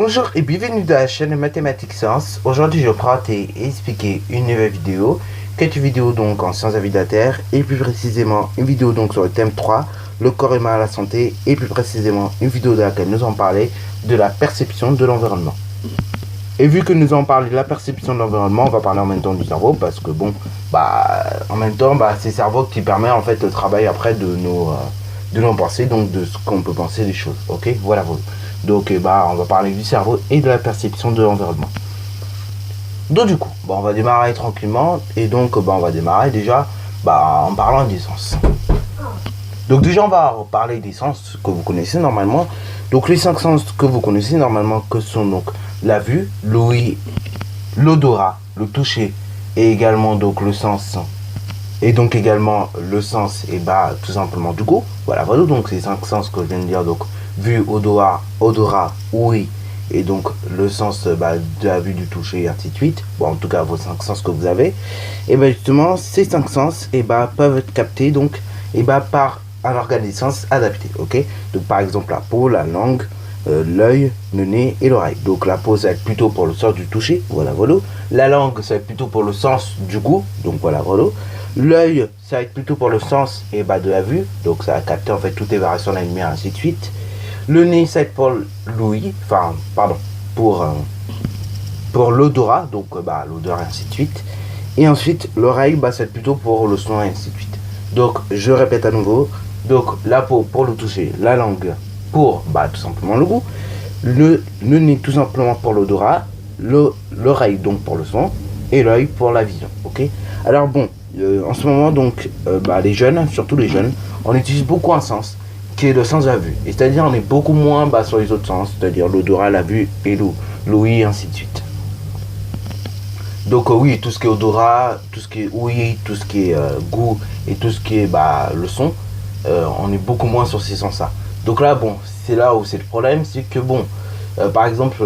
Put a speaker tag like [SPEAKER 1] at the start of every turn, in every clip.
[SPEAKER 1] Bonjour et bienvenue dans la chaîne Mathématiques Sciences. Aujourd'hui je vais t'expliquer une nouvelle vidéo, quelques vidéos donc en sciences de la vie de la Terre et plus précisément une vidéo donc sur le thème 3, le corps humain à la santé, et plus précisément une vidéo dans laquelle nous allons parler de la perception de l'environnement. Et vu que nous allons parler de la perception de l'environnement, on va parler en même temps du cerveau parce que bon, en même temps c'est le cerveau qui permet en fait le travail après de nos pensées, donc de ce qu'on peut penser des choses. Ok, voilà. Donc on va parler du cerveau et de la perception de l'environnement. Donc du coup, on va démarrer tranquillement et donc on va démarrer déjà en parlant des sens. Donc déjà on va parler des sens que vous connaissez normalement. Donc les 5 sens que vous connaissez normalement que sont donc la vue, l'ouïe, l'odorat, le toucher et également donc le sens. Et donc également le sens et tout simplement du goût. Voilà, donc ces 5 sens que je viens de dire, donc vue, odorat, ouïe et donc le sens de la vue, du toucher et ainsi de suite. En tout cas vos 5 sens que vous avez. Et justement ces 5 sens peuvent être captés donc par un organe des sens adapté. Ok, donc par exemple la peau, la langue, l'œil, le nez et l'oreille. Donc la peau ça va être plutôt pour le sens du toucher. Voilà. La langue ça va être plutôt pour le sens du goût. Donc voilà. L'œil, ça va être plutôt pour le sens de la vue, donc ça va capter en fait toutes les variations de la lumière, ainsi de suite. Le nez, ça va être pour l'ouïe, pour l'odorat, donc l'odeur, ainsi de suite. Et ensuite, l'oreille, ça va être plutôt pour le son, et ainsi de suite. Donc, je répète à nouveau, donc la peau pour le toucher, la langue pour tout simplement le goût, le nez tout simplement pour l'odorat, l'oreille donc pour le son, et l'œil pour la vision, ok. Alors en ce moment donc les jeunes, surtout les jeunes, on utilise beaucoup un sens qui est le sens de la vue, et c'est-à-dire on est beaucoup moins sur les autres sens, c'est-à-dire l'odorat, la vue et l'ouïe, ainsi de suite. Donc oui, tout ce qui est odorat, tout ce qui est ouïe, tout ce qui est goût et tout ce qui est le son, on est beaucoup moins sur ces sens-là. Donc là c'est là où c'est le problème, c'est que par exemple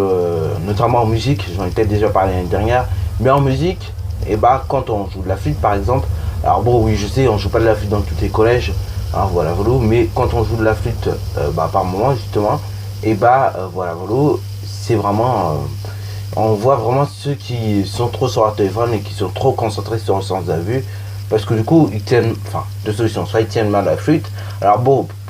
[SPEAKER 1] notamment en musique, j'en ai peut-être déjà parlé l'année dernière, mais en musique quand on joue de la flûte par exemple, alors oui je sais on joue pas de la flûte dans tous les collèges, hein, mais quand on joue de la flûte par moment justement, c'est vraiment on voit vraiment ceux qui sont trop sur leur téléphone et qui sont trop concentrés sur le sens de la vue, parce que du coup ils tiennent, deux solutions, soit ils tiennent mal la flûte. Alors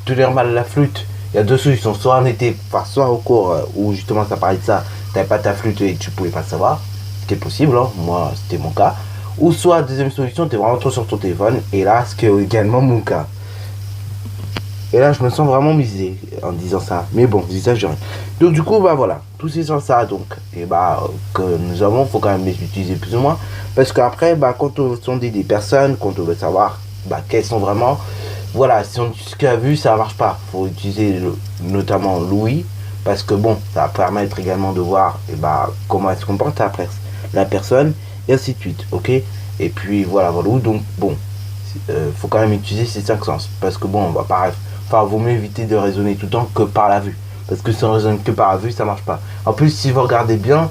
[SPEAKER 1] tenir mal la flûte, il y a deux solutions, soit on était soit au cours où justement ça parlait de ça, t'avais pas ta flûte et tu pouvais pas savoir, ce qui est possible, hein. Moi c'était mon cas. Ou soit deuxième solution, t'es vraiment trop sur ton téléphone, et là ce qui est également mon cas. Et là je me sens vraiment misé en disant ça, mais j'exagère. Donc du coup tous ces sens ça donc que nous avons, faut quand même les utiliser plus ou moins, parce qu'après quand on sonde des personnes, quand on veut savoir quelles sont vraiment, si on utilise ce qu'on a vu, ça marche pas. Faut utiliser notamment l'ouïe, parce que ça va permettre également de voir comment elle se comporte après la personne, et ainsi de suite, ok. Et puis donc faut quand même utiliser ces 5 sens, parce que on va pas, vaut mieux éviter de raisonner tout le temps que par la vue, parce que si on raisonne que par la vue, ça marche pas. En plus, si vous regardez bien,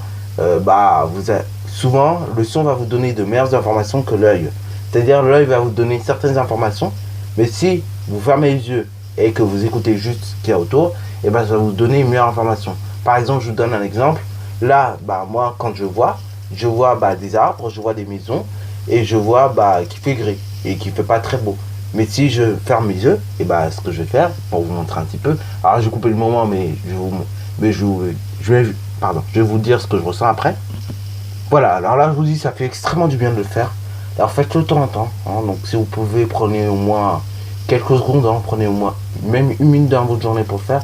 [SPEAKER 1] souvent le son va vous donner de meilleures informations que l'œil, c'est-à-dire l'œil va vous donner certaines informations, mais si vous fermez les yeux et que vous écoutez juste ce qu'il y a autour, ça va vous donner une meilleure information. Par exemple, je vous donne un exemple. Là, moi, quand je vois des arbres, je vois des maisons, et je vois qu'il fait gris et qu'il fait pas très beau. Mais si je ferme mes yeux, ce que je vais faire, pour vous montrer un petit peu, alors je vais couper le moment, mais je vais vous dire ce que je ressens après. Voilà, alors là je vous dis, ça fait extrêmement du bien de le faire. Alors faites-le de temps en temps, hein. Donc si vous pouvez, prenez au moins quelques secondes, hein, prenez au moins même 1 minute dans votre journée pour le faire.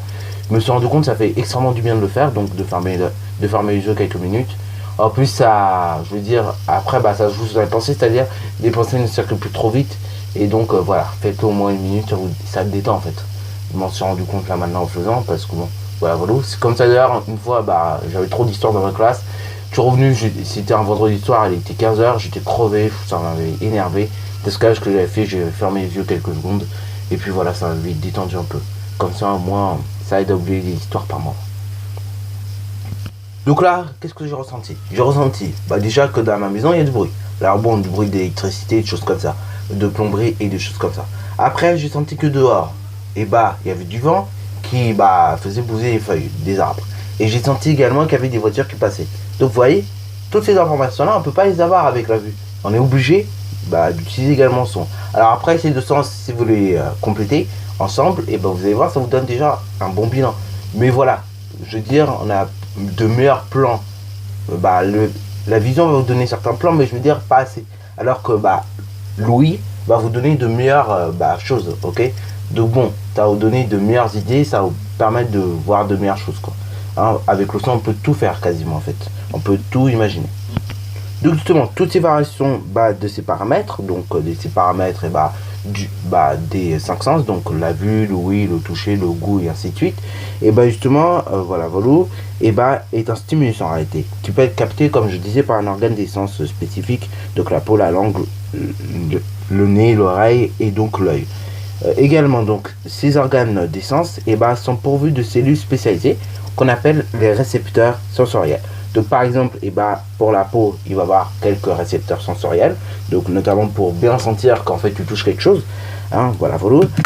[SPEAKER 1] Je me suis rendu compte que ça fait extrêmement du bien de le faire, donc de fermer les yeux quelques minutes. En plus ça, je veux dire, après ça se joue sur les pensées, c'est-à-dire les pensées ne circulent plus trop vite, et donc faites-le au moins 1 minute, ça te détend en fait. Je m'en suis rendu compte là maintenant en faisant, parce que c'est comme ça. D'ailleurs une fois j'avais trop d'histoires dans ma classe, je suis revenu, c'était un vendredi soir, il était 15h, j'étais crevé, ça m'avait énervé. C'est ce que j'avais fait, j'ai fermé les yeux quelques secondes, et puis ça m'avait détendu un peu. Comme ça au moins ça aide à oublier les histoires par moment. Donc là, qu'est-ce que j'ai ressenti? J'ai ressenti déjà que dans ma maison il y a du bruit. Alors du bruit d'électricité, des choses comme ça, de plomberie et des choses comme ça. Après j'ai senti que dehors, il y avait du vent qui faisait bouger les feuilles des arbres. Et j'ai senti également qu'il y avait des voitures qui passaient. Donc vous voyez, toutes ces informations-là, on ne peut pas les avoir avec la vue. On est obligé d'utiliser également le son. Alors après, ces deux sens, si vous les complétez ensemble, et vous allez voir, ça vous donne déjà un bon bilan. Mais voilà, je veux dire, on a de meilleurs plans. La vision va vous donner certains plans, mais je veux dire pas assez. Alors que Louis va vous donner de meilleures choses, ok. Donc bon, ça va vous donner de meilleures idées, ça va vous permettre de voir de meilleures choses, quoi. Hein, avec le son, on peut tout faire quasiment, en fait. On peut tout imaginer. Donc justement, toutes ces variations de ces paramètres, donc de ces paramètres des cinq sens, donc la vue, l'ouïe, le toucher, le goût et ainsi de suite, et justement, voilà, est un stimulus en réalité, qui peut être capté, comme je disais, par un organe des sens spécifique, donc la peau, la langue, le nez, l'oreille et donc l'œil. Également, donc, ces organes des sens sont pourvus de cellules spécialisées qu'on appelle les récepteurs sensoriels. Donc par exemple, pour la peau, il va y avoir quelques récepteurs sensoriels, donc notamment pour bien sentir qu'en fait tu touches quelque chose. Hein, voilà.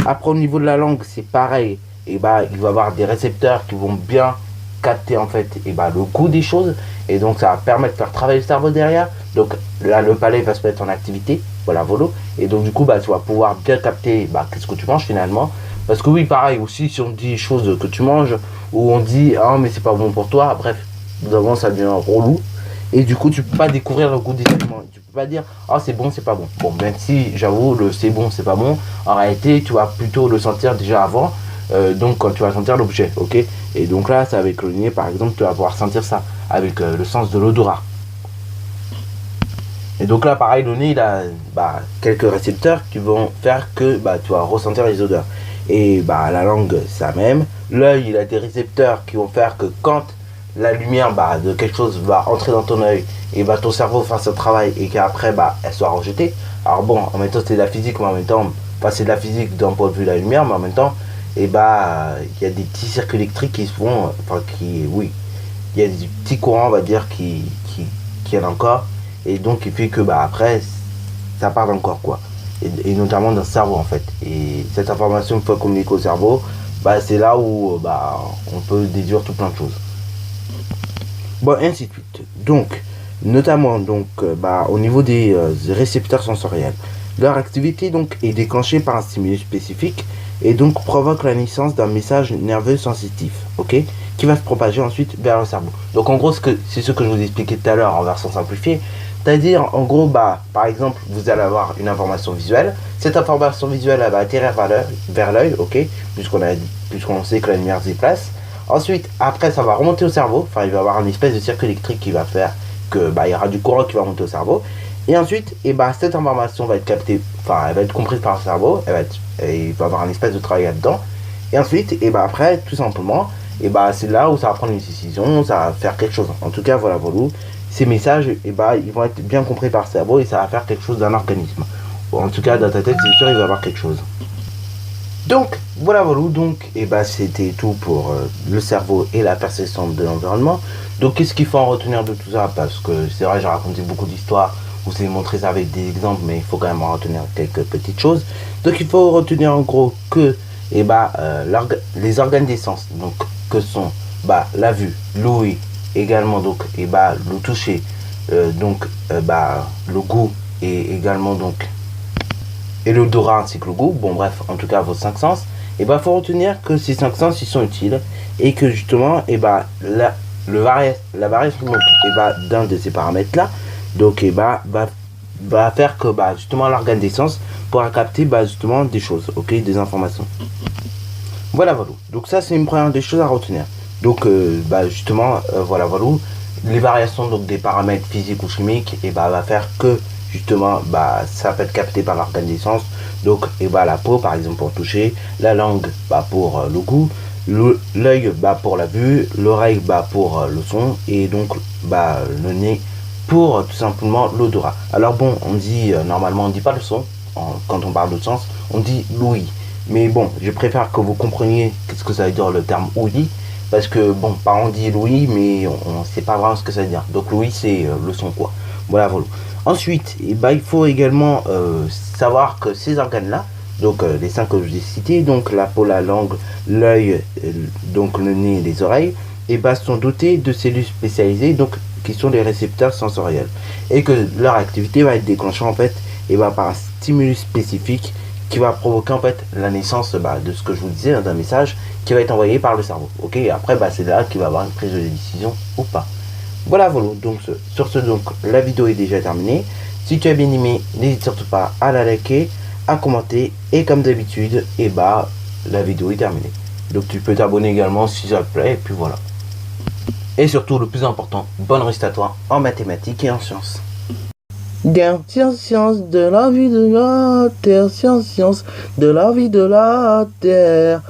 [SPEAKER 1] Après au niveau de la langue, c'est pareil. Il va y avoir des récepteurs qui vont bien capter en fait le goût des choses, et donc ça va permettre de faire travailler le cerveau derrière. Donc là le palais va se mettre en activité, voilà, et donc du coup tu vas pouvoir bien capter qu'est-ce que tu manges finalement. Parce que oui, pareil aussi, si on dit choses que tu manges, ou on dit ah mais c'est pas bon pour toi, bref, d'avant ça devient relou, et du coup tu peux pas découvrir le goût des aliments, tu peux pas dire ah c'est bon, c'est pas bon. Bon, même si j'avoue le c'est bon, c'est pas bon, en réalité tu vas plutôt le sentir déjà avant, donc quand tu vas sentir l'objet, ok. Et donc là c'est avec le nez par exemple, tu vas pouvoir sentir ça avec le sens de l'odorat. Et donc là pareil, le nez il a quelques récepteurs qui vont faire que tu vas ressentir les odeurs. Et la langue ça même, l'œil il a des récepteurs qui vont faire que quand la lumière de quelque chose va entrer dans ton œil, et ton cerveau fasse un travail et qu'après elle soit rejetée. Alors bon, en même temps c'est de la physique, mais en même temps c'est de la physique d'un point de vue de la lumière, mais en même temps il y a des petits circuits électriques qui se font, il y a des petits courants, on va dire, qui viennent encore, et donc il fait que après ça part dans le corps, quoi, et notamment dans le cerveau en fait. Et cette information, une fois communiquée au cerveau, c'est là où on peut déduire tout plein de choses. Bon, ainsi de suite. Donc, notamment au niveau des récepteurs sensoriels, leur activité donc est déclenchée par un stimulus spécifique et donc provoque la naissance d'un message nerveux sensitif, ok, qui va se propager ensuite vers le cerveau. Donc en gros, c'est ce que je vous expliquais tout à l'heure en version simplifiée. C'est-à-dire, en gros, par exemple, vous allez avoir une information visuelle. Cette information visuelle, elle va atterrir vers l'œil, ok, puisqu'on sait que la lumière se déplace. Ensuite, après, ça va remonter au cerveau. Enfin, il va y avoir une espèce de circuit électrique qui va faire que il y aura du courant qui va monter au cerveau. Et ensuite, cette information va être captée, elle va être comprise par le cerveau. Il va y avoir une espèce de travail là-dedans. Et ensuite, après, tout simplement, c'est là où ça va prendre une décision, ça va faire quelque chose. En tout cas, voilà. Ces messages, ils vont être bien compris par le cerveau et ça va faire quelque chose d'un organisme. En tout cas, dans ta tête, c'est sûr, il va y avoir quelque chose. Donc, voilà. Donc, c'était tout pour le cerveau et la perception de l'environnement. Donc, qu'est-ce qu'il faut en retenir de tout ça? Parce que c'est vrai, j'ai raconté beaucoup d'histoires, vous avez montré ça avec des exemples, mais il faut quand même en retenir quelques petites choses. Donc, il faut retenir en gros que les organes des sens, donc, que sont la vue, l'ouïe, également donc le toucher, le goût et également donc et l'odorat ainsi que le goût, bon bref, en tout cas vos cinq sens, faut retenir que ces cinq sens ils sont utiles et que justement la variation donc d'un de ces paramètres là donc va faire que justement l'organe des sens pourra capter justement des choses, ok, des informations. Voilà. Donc ça c'est une première des choses à retenir. Donc justement les variations donc des paramètres physiques ou chimiques va faire que justement ça peut être capté par l'organe des sens. Donc la peau par exemple pour toucher, la langue pour le goût, l'œil pour la vue, l'oreille pour le son et donc le nez pour tout simplement l'odorat. Alors bon, on dit normalement on dit pas le son quand on parle de sens, on dit l'ouïe. Mais bon, je préfère que vous compreniez qu'est-ce que ça veut dire le terme ouïe, parce que bon, on dit l'ouïe, mais on ne sait pas vraiment ce que ça veut dire. Donc l'ouïe c'est le son, quoi. Voilà. Ensuite, il faut également savoir que ces organes-là, donc les cinq que je vous ai cités, donc la peau, la langue, l'œil, donc le nez et les oreilles, et bah, sont dotés de cellules spécialisées, donc qui sont les récepteurs sensoriels, et que leur activité va être déclenchée en fait et bah, par un stimulus spécifique qui va provoquer en fait la naissance bah, de ce que je vous disais, hein, d'un message qui va être envoyé par le cerveau. Ok, et après bah, c'est là qu'il va avoir une prise de décision ou pas. Voilà, donc sur ce, donc la vidéo est déjà terminée. Si tu as bien aimé, n'hésite surtout pas à la liker, à commenter, et comme d'habitude, et bah la vidéo est terminée. Donc tu peux t'abonner également si ça te plaît, et puis voilà. Et surtout, le plus important, bonne réussite à toi en mathématiques et en sciences.
[SPEAKER 2] Bien, science, de la vie de la terre, science, de la vie de la terre.